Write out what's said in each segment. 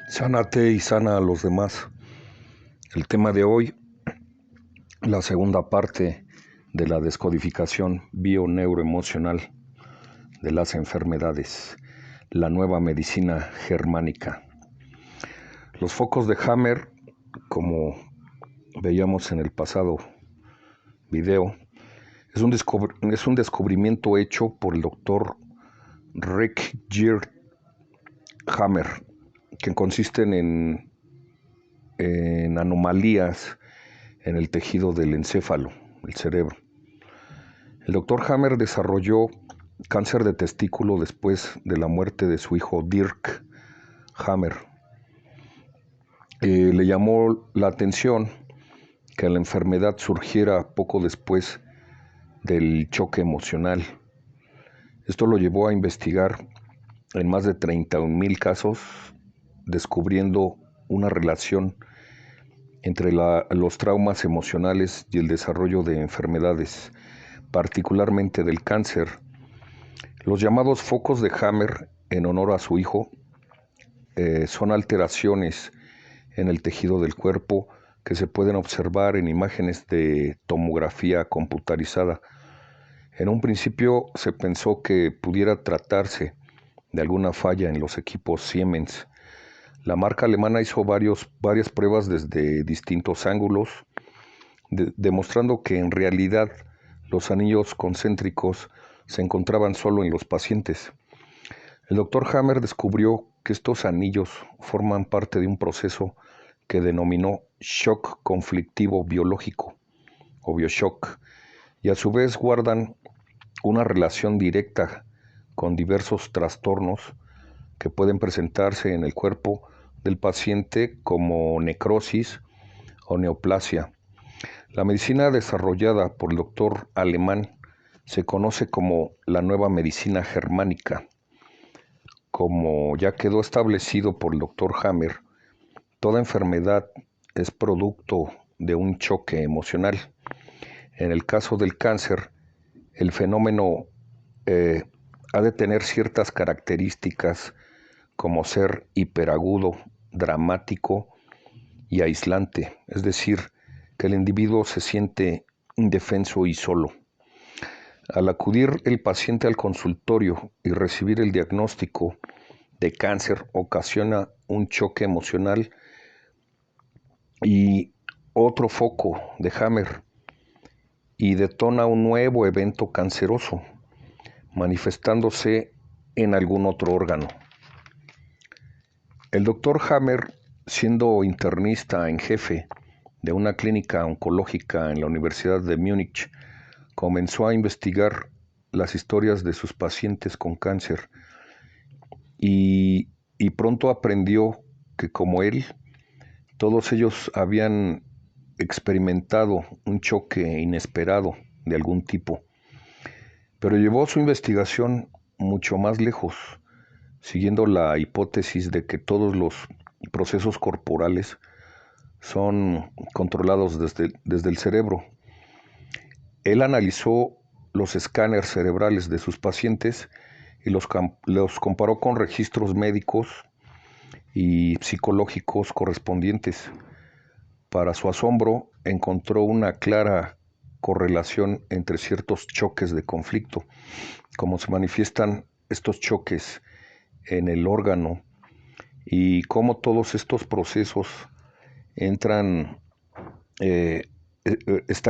Sánate y sana a los demás. El tema de hoy, la segunda parte de la descodificación bio-neuroemocional de las enfermedades, la nueva medicina germánica. Los focos de Hammer, como veíamos en el pasado video, es un descubrimiento hecho por el doctor Rick Geert Hammer, que consisten en anomalías en el tejido del encéfalo, el cerebro. El doctor Hammer desarrolló cáncer de testículo después de la muerte de su hijo Dirk Hammer. Le llamó la atención que la enfermedad surgiera poco después del choque emocional. Esto lo llevó a investigar en más de 31,000 casos, descubriendo una relación entre los traumas emocionales y el desarrollo de enfermedades, particularmente del cáncer. Los llamados focos de Hammer, en honor a su hijo, son alteraciones en el tejido del cuerpo que se pueden observar en imágenes de tomografía computarizada. En un principio se pensó que pudiera tratarse de alguna falla en los equipos Siemens. La marca alemana hizo varias pruebas desde distintos ángulos, demostrando que en realidad los anillos concéntricos se encontraban solo en los pacientes. El doctor Hammer descubrió que estos anillos forman parte de un proceso que denominó shock conflictivo biológico o bioshock, y a su vez guardan una relación directa con diversos trastornos que pueden presentarse en el cuerpo del paciente como necrosis o neoplasia. La medicina desarrollada por el doctor alemán se conoce como la nueva medicina germánica. Como ya quedó establecido por el doctor Hammer, toda enfermedad es producto de un choque emocional. En el caso del cáncer, el fenómeno ha de tener ciertas características como ser hiperagudo, dramático y aislante, es decir, que el individuo se siente indefenso y solo. Al acudir el paciente al consultorio y recibir el diagnóstico de cáncer, ocasiona un choque emocional y otro foco de Hammer y detona un nuevo evento canceroso, manifestándose en algún otro órgano. El doctor Hammer, siendo internista en jefe de una clínica oncológica en la Universidad de Múnich, comenzó a investigar las historias de sus pacientes con cáncer y pronto aprendió que, como él, todos ellos habían experimentado un choque inesperado de algún tipo, pero llevó su investigación mucho más lejos, siguiendo la hipótesis de que todos los procesos corporales son controlados desde el cerebro. Él analizó los escáneres cerebrales de sus pacientes y los comparó con registros médicos y psicológicos correspondientes. Para su asombro, encontró una clara correlación entre ciertos choques de conflicto, cómo se manifiestan estos choques en el órgano y cómo todos estos procesos están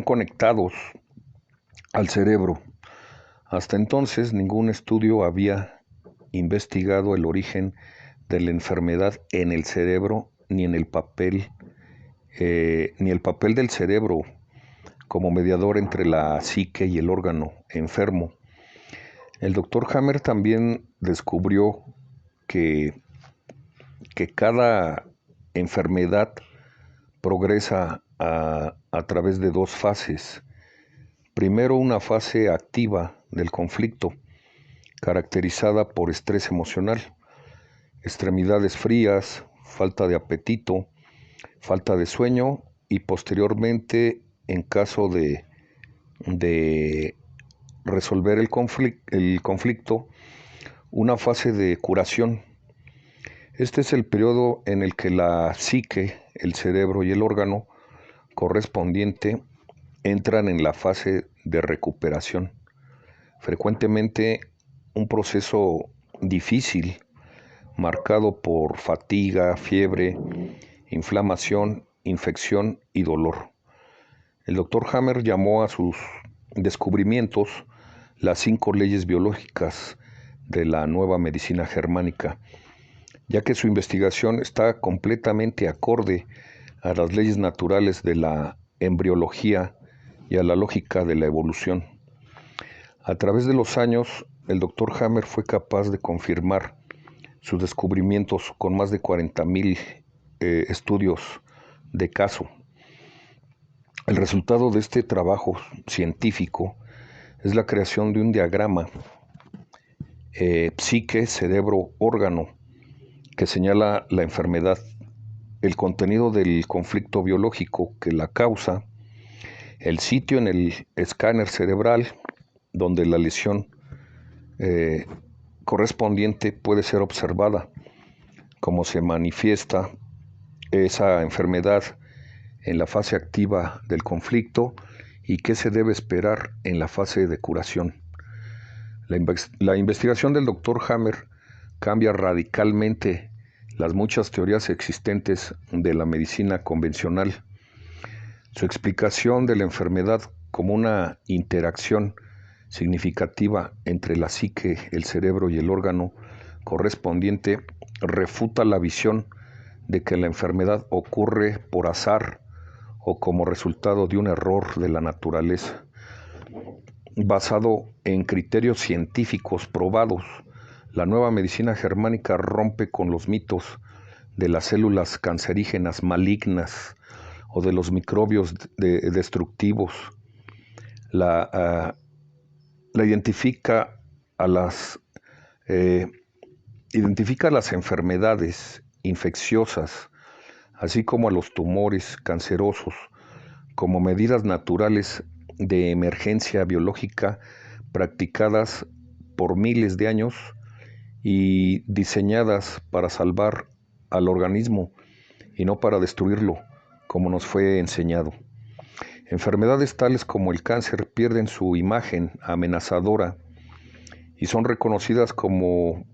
conectados al cerebro. Hasta entonces, ningún estudio había investigado el origen de la enfermedad en el cerebro ni el papel del cerebro como mediador entre la psique y el órgano enfermo. El doctor Hammer también descubrió que cada enfermedad progresa a través de dos fases. Primero, una fase activa del conflicto, caracterizada por estrés emocional, extremidades frías, falta de apetito, falta de sueño y posteriormente, en caso de resolver el conflicto, una fase de curación. Este es el periodo en el que la psique, el cerebro y el órgano correspondiente entran en la fase de recuperación. Frecuentemente un proceso difícil, marcado por fatiga, fiebre, inflamación, infección y dolor. El doctor Hammer llamó a sus descubrimientos las 5 leyes biológicas de la nueva medicina germánica, ya que su investigación está completamente acorde a las leyes naturales de la embriología y a la lógica de la evolución. A través de los años, el doctor Hammer fue capaz de confirmar sus descubrimientos con más de 40,000 estudios de caso. El resultado de este trabajo científico es la creación de un diagrama psique, cerebro, órgano, que señala la enfermedad, el contenido del conflicto biológico que la causa, el sitio en el escáner cerebral donde la lesión correspondiente puede ser observada, cómo se manifiesta esa enfermedad en la fase activa del conflicto y qué se debe esperar en la fase de curación. La investigación del Dr. Hammer cambia radicalmente las muchas teorías existentes de la medicina convencional. Su explicación de la enfermedad como una interacción significativa entre la psique, el cerebro y el órgano correspondiente refuta la visión de que la enfermedad ocurre por azar o como resultado de un error de la naturaleza. Basado en criterios científicos probados, la nueva medicina germánica rompe con los mitos de las células cancerígenas malignas o de los microbios destructivos. Identifica las enfermedades infecciosas, así como a los tumores cancerosos, como medidas naturales de emergencia biológica practicadas por miles de años y diseñadas para salvar al organismo y no para destruirlo, como nos fue enseñado. Enfermedades tales como el cáncer pierden su imagen amenazadora y son reconocidas como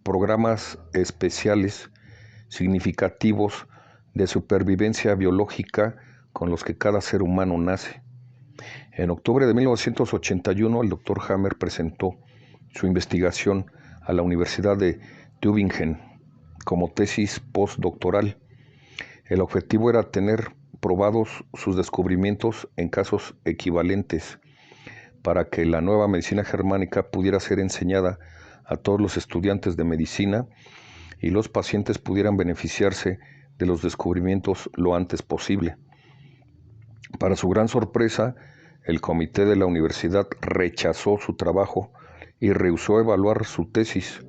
programas especiales significativos de supervivencia biológica con los que cada ser humano nace. En octubre de 1981, el Dr. Hammer presentó su investigación a la Universidad de Tübingen como tesis postdoctoral. El objetivo era tener probados sus descubrimientos en casos equivalentes para que la nueva medicina germánica pudiera ser enseñada a todos los estudiantes de medicina y los pacientes pudieran beneficiarse de los descubrimientos lo antes posible. Para su gran sorpresa, el comité de la universidad rechazó su trabajo y rehusó evaluar su tesis,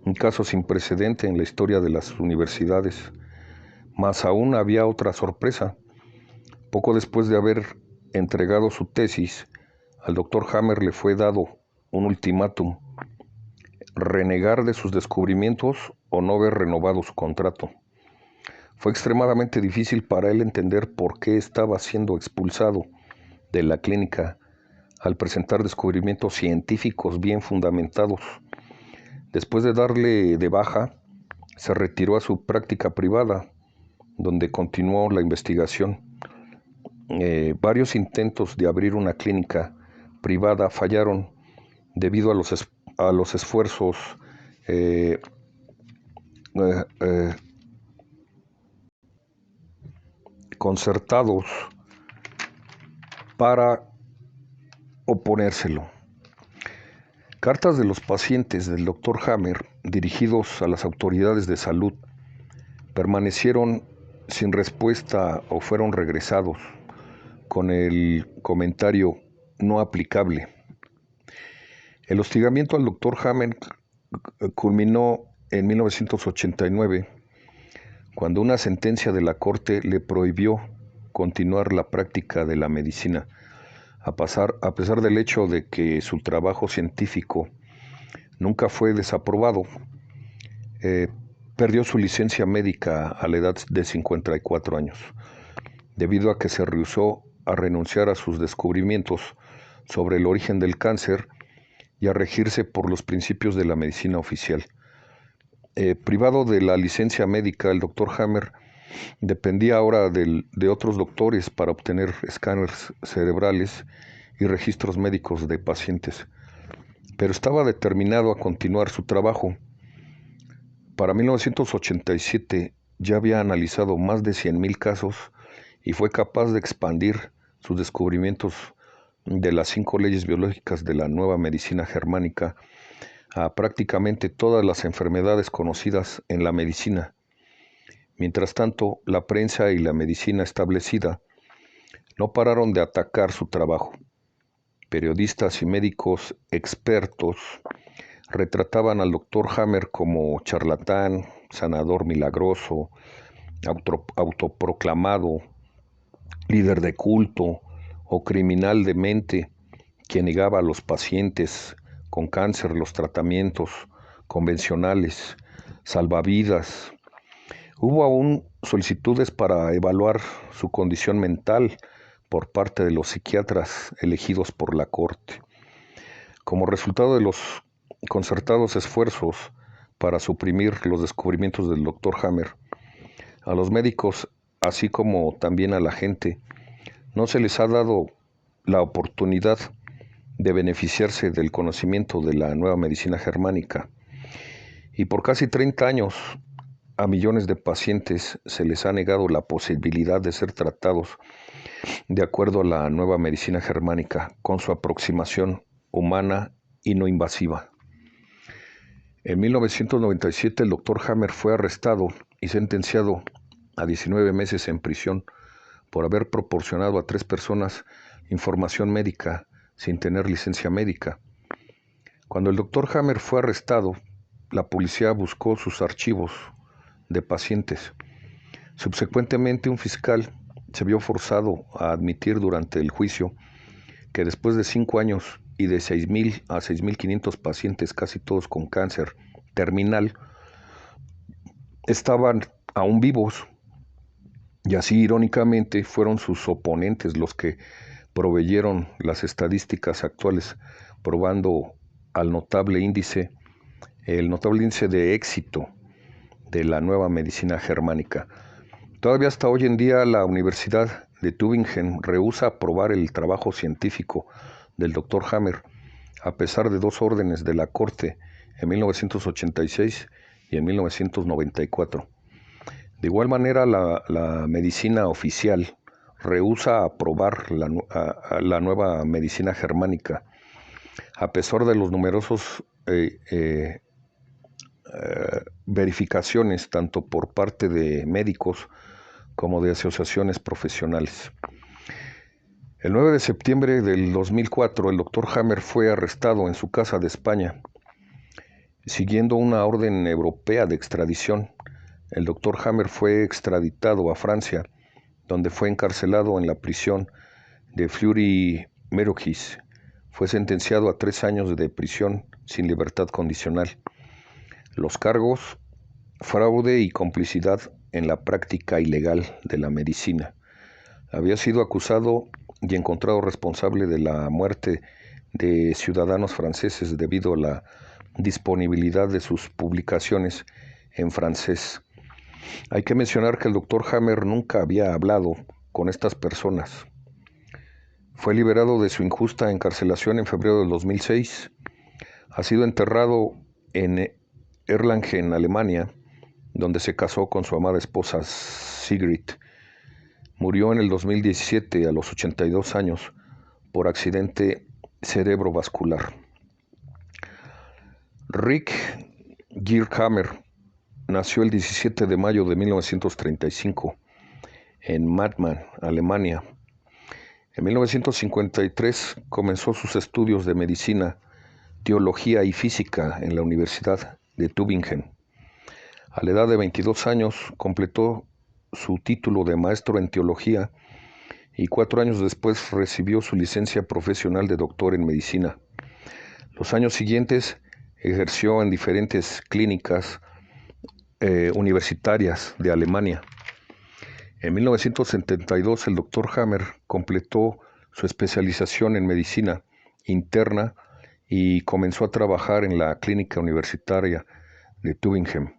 un caso sin precedente en la historia de las universidades. Más aún había otra sorpresa. Poco después de haber entregado su tesis, al Dr. Hammer le fue dado un ultimátum: renegar de sus descubrimientos o no ver renovado su contrato. Fue extremadamente difícil para él entender por qué estaba siendo expulsado de la clínica al presentar descubrimientos científicos bien fundamentados. Después de darle de baja, se retiró a su práctica privada, donde continuó la investigación. Varios intentos de abrir una clínica privada fallaron debido a los esfuerzos concertados para oponérselo. Cartas de los pacientes del Dr. Hammer dirigidos a las autoridades de salud permanecieron sin respuesta o fueron regresados con el comentario no aplicable. El hostigamiento al Dr. Hammer culminó en 1989, cuando una sentencia de la Corte le prohibió continuar la práctica de la medicina, a pesar del hecho de que su trabajo científico nunca fue desaprobado. perdió su licencia médica a la edad de 54 años, debido a que se rehusó a renunciar a sus descubrimientos sobre el origen del cáncer y a regirse por los principios de la medicina oficial. Privado de la licencia médica, el doctor Hammer dependía ahora de otros doctores para obtener escáneres cerebrales y registros médicos de pacientes, pero estaba determinado a continuar su trabajo. Para 1987 ya había analizado más de 100,000 casos y fue capaz de expandir sus descubrimientos de las 5 leyes biológicas de la nueva medicina germánica a prácticamente todas las enfermedades conocidas en la medicina. Mientras tanto, la prensa y la medicina establecida no pararon de atacar su trabajo. Periodistas y médicos expertos retrataban al doctor Hammer como charlatán, sanador milagroso, autoproclamado, líder de culto o criminal de mente que negaba a los pacientes con cáncer los tratamientos convencionales, salvavidas. Hubo aún solicitudes para evaluar su condición mental por parte de los psiquiatras elegidos por la corte. Como resultado de los concertados esfuerzos para suprimir los descubrimientos del Dr. Hammer, a los médicos, así como también a la gente, no se les ha dado la oportunidad de beneficiarse del conocimiento de la nueva medicina germánica. Y por casi 30 años, a millones de pacientes se les ha negado la posibilidad de ser tratados de acuerdo a la nueva medicina germánica, con su aproximación humana y no invasiva. En 1997 el Dr. Hammer fue arrestado y sentenciado a 19 meses en prisión por haber proporcionado a 3 personas información médica sin tener licencia médica. Cuando el Dr. Hammer fue arrestado, la policía buscó sus archivos de pacientes. Subsecuentemente, un fiscal se vio forzado a admitir durante el juicio que después de 5 años y de 6,000 a 6,500 pacientes, casi todos con cáncer terminal, estaban aún vivos. Y así, irónicamente, fueron sus oponentes los que proveyeron las estadísticas actuales, probando el notable índice de éxito de la nueva medicina germánica. Todavía hasta hoy en día la Universidad de Tübingen rehúsa aprobar el trabajo científico del Dr. Hammer, a pesar de 2 órdenes de la Corte en 1986 y en 1994. De igual manera, la medicina oficial rehúsa aprobar la nueva medicina germánica, a pesar de los numerosos verificaciones tanto por parte de médicos como de asociaciones profesionales. El 9 de septiembre del 2004, el Dr. Hammer fue arrestado en su casa de España, siguiendo una orden europea de extradición. El Dr. Hammer fue extraditado a Francia, donde fue encarcelado en la prisión de Fleury-Mérogis. Fue sentenciado a 3 años de prisión sin libertad condicional. Los cargos: fraude y complicidad en la práctica ilegal de la medicina. Había sido acusado y encontrado responsable de la muerte de ciudadanos franceses debido a la disponibilidad de sus publicaciones en francés. Hay que mencionar que el Dr. Hammer nunca había hablado con estas personas. Fue liberado de su injusta encarcelación en febrero del 2006. Ha sido enterrado en Erlangen, Alemania, donde se casó con su amada esposa Sigrid. Murió en el 2017 a los 82 años por accidente cerebrovascular. Rick Georg Hammer nació el 17 de mayo de 1935 en Mattmann, Alemania. En 1953 comenzó sus estudios de medicina, teología y física en la Universidad de Tübingen. A la edad de 22 años completó su título de maestro en teología y 4 años después recibió su licencia profesional de doctor en medicina. Los años siguientes ejerció en diferentes clínicas universitarias de Alemania. En 1972 el doctor Hammer completó su especialización en medicina interna y comenzó a trabajar en la clínica universitaria de Tübingen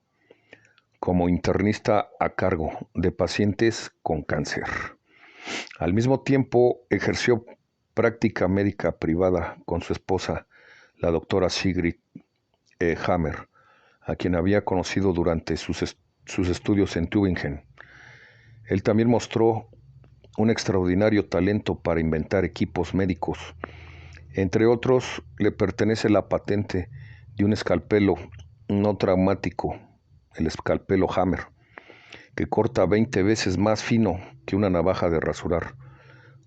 como internista a cargo de pacientes con cáncer. Al mismo tiempo ejerció práctica médica privada con su esposa, la doctora Sigrid Hammer, a quien había conocido durante sus estudios en Tübingen. Él también mostró un extraordinario talento para inventar equipos médicos. Entre otros, le pertenece la patente de un escalpelo no traumático, el escalpelo Hammer, que corta 20 veces más fino que una navaja de rasurar,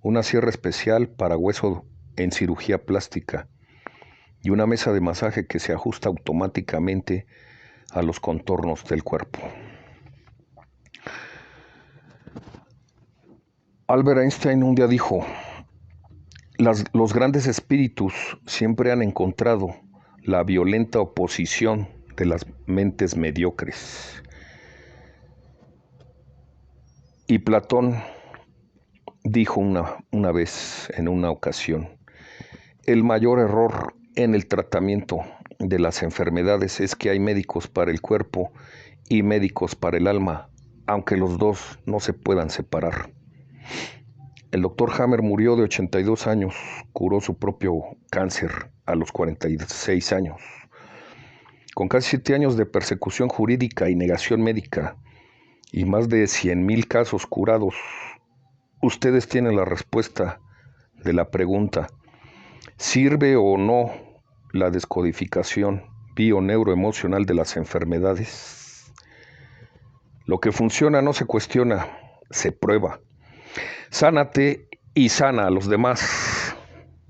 una sierra especial para hueso en cirugía plástica y una mesa de masaje que se ajusta automáticamente a los contornos del cuerpo. Albert Einstein un día dijo: los grandes espíritus siempre han encontrado la violenta oposición de las mentes mediocres. Y Platón dijo una vez, en una ocasión: el mayor error en el tratamiento de las enfermedades es que hay médicos para el cuerpo y médicos para el alma, aunque los dos no se puedan separar. El doctor Hammer murió de 82 años, curó su propio cáncer a los 46 años. Con casi 7 años de persecución jurídica y negación médica y más de 100,000 casos curados, ustedes tienen la respuesta de la pregunta: ¿sirve o no la descodificación bio-neuroemocional de las enfermedades? Lo que funciona no se cuestiona, se prueba. Sánate y sana a los demás.